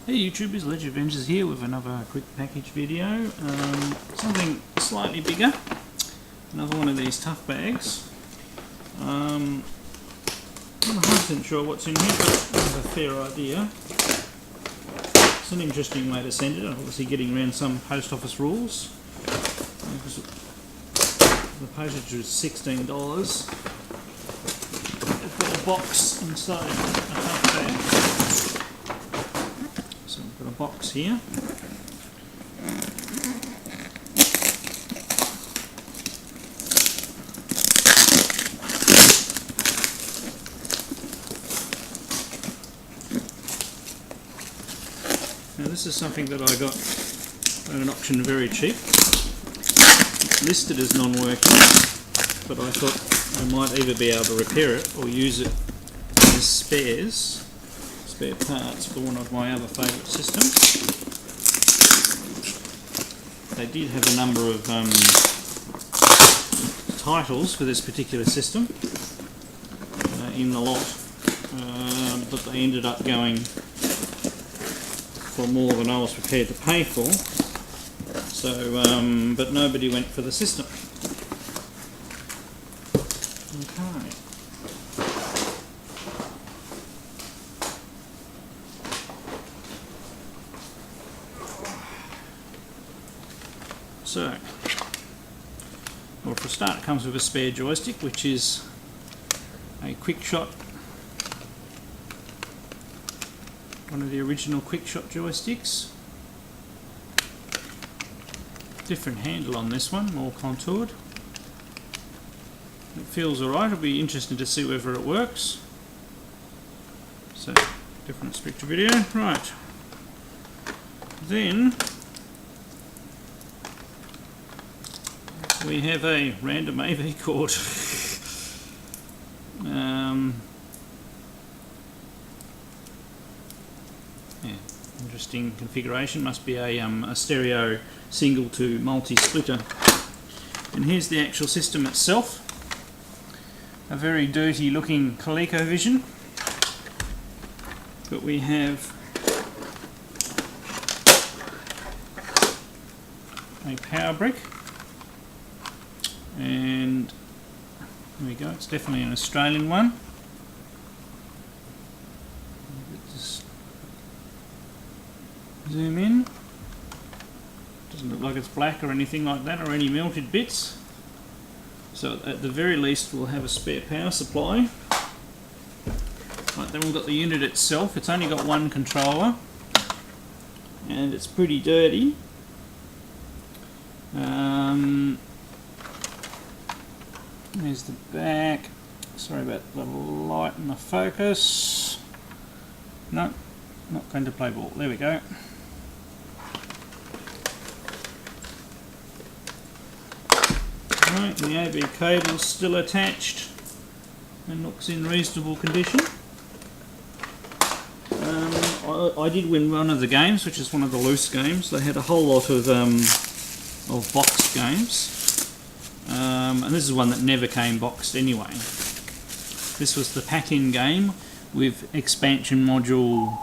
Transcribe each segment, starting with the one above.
Hey YouTubers, Ledger Avengers here with another quick package video. Something slightly bigger. Another one of these tough bags. I'm not 100% sure what's in here, but I have a fair idea. It's an interesting way to send it, obviously getting around some post office rules. The postage is $16. I've got a box inside a tough bag. So I've got a box here. Now this is something that I got at an auction very cheap. It's listed as non-working, but I thought I might either be able to repair it or use it as spare parts for one of my other favourite systems. They did have a number of titles for this particular system in the lot, but they ended up going for more than I was prepared to pay for. So, but nobody went for the system. Okay. So, well, for a start, it comes with a spare joystick, which is a quick shot, one of the original quick shot joysticks. Different handle on this one, more contoured. It feels alright. It'll be interesting to see whether it works. So, different picture video. Right. Then we have a random AV cord. Yeah, interesting configuration. Must be a stereo single to multi-splitter. And here's the actual system itself. A very dirty looking ColecoVision. But we have a power brick. And there we go, it's definitely an Australian one. Just zoom in. Doesn't look like it's black or anything like that, or any melted bits. So at the very least we'll have a spare power supply. Right, then we've got the unit itself. It's only got one controller and it's pretty dirty. There's the back. Sorry about the light and the focus. No, not going to play ball. There we go. Right, the AV cable's still attached and looks in reasonable condition. I did win one of the games, which is one of the loose games. They had a whole lot of boxed games. And this is one that never came boxed anyway. This was the pack-in game with expansion module,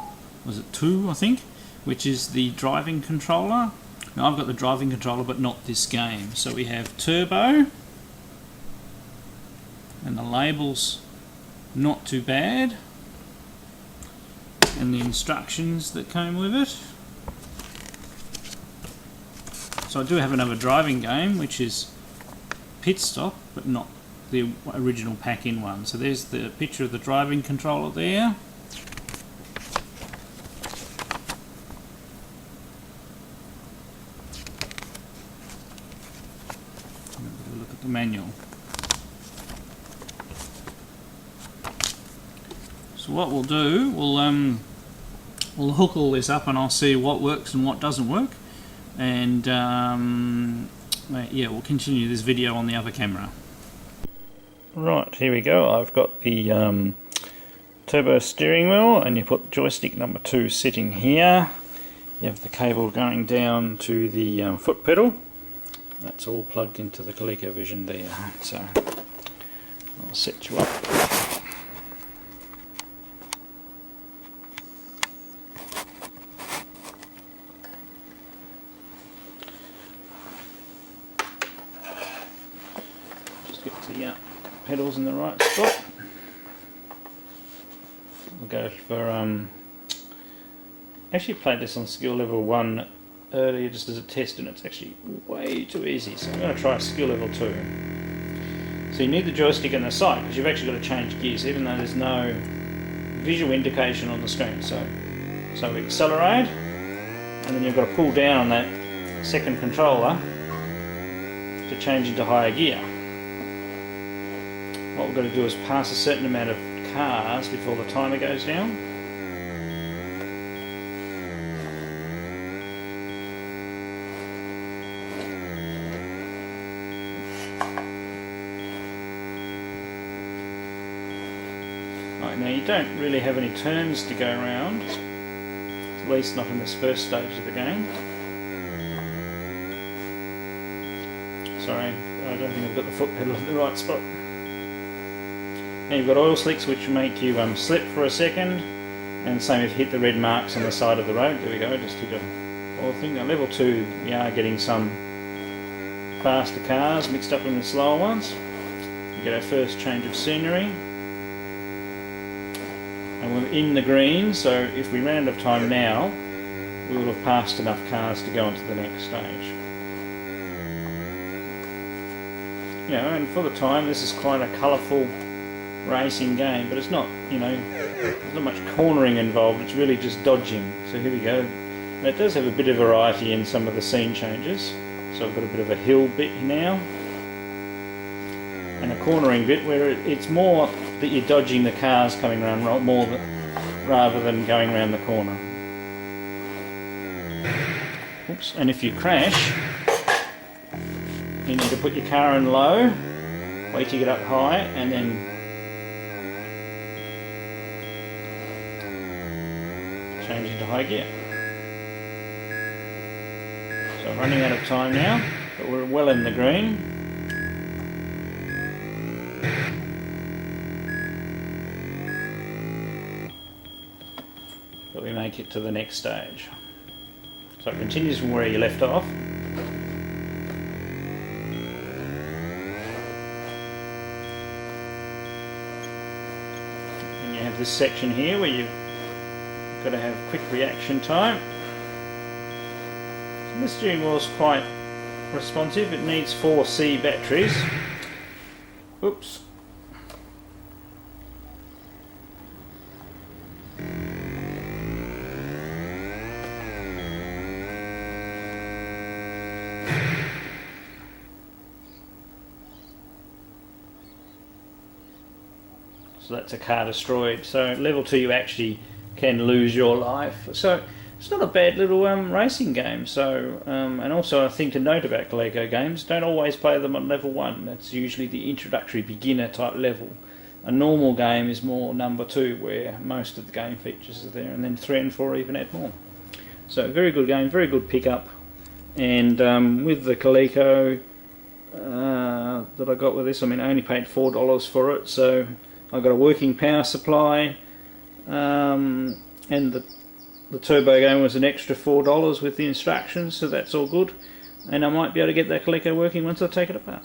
was it 2 I think, which is the driving controller. Now I've got the driving controller but not this game. So we have turbo, and the label's not too bad, and the instructions that came with it. So I do have another driving game which is Pit Stop, but not the original pack-in one. So there's the picture of the driving controller there. Look at the manual. So what we'll do, we'll hook all this up and I'll see what works and what doesn't work. And yeah, we'll continue this video on the other camera. Right, here we go. I've got the turbo steering wheel, and you put joystick number 2 sitting here. You have the cable going down to the foot pedal. That's all plugged into the ColecoVision there. So I'll set you up. pedals in the right spot. We'll go for actually played this on skill level 1 earlier just as a test, and it's actually way too easy, so I'm going to try skill level 2. So you need the joystick in the sight because you've actually got to change gears even though there's no visual indication on the screen. So we accelerate, and then you've got to pull down on that second controller to change into higher gear. What we've got to do is pass a certain amount of cars before the timer goes down. Right, now you don't really have any turns to go around, at least not in this first stage of the game. Sorry, I don't think I've got the foot pedal in the right spot. Now you've got oil slicks which make you slip for a second, and same if you hit the red marks on the side of the road. There we go, just hit a oil thing. Now level 2, we are getting some faster cars mixed up with the slower ones. You get our first change of scenery. And we're in the green, so if we ran out of time now, we will have passed enough cars to go on to the next stage. You know, and for the time, this is quite a colourful racing game, but it's not, you know, there's not much cornering involved, it's really just dodging. So here we go. And it does have a bit of variety in some of the scene changes. So I've got a bit of a hill bit now, and a cornering bit where it's more that you're dodging the cars coming around rather than going around the corner. Oops. And if you crash, you need to put your car in low, wait till you get up high, and then change into high gear. So I'm running out of time now, but we're well in the green. But we make it to the next stage. So it continues from where you left off. And you have this section here where you've got to have quick reaction time. So the steering wheel is quite responsive. It needs 4C batteries. Oops. So that's a car destroyed. So level 2 you actually can lose your life. So it's not a bad little racing game. So and also a thing to note about Lego games, don't always play them on level 1. That's usually the introductory beginner type level. A normal game is more number 2 where most of the game features are there, and then 3 and 4 even add more. So very good game, very good pickup. And with the Coleco that I got with this, I mean I only paid $4 for it, so I got a working power supply, and the turbo game was an extra $4 with the instructions, so that's all good. And I might be able to get that Coleco working once I take it apart.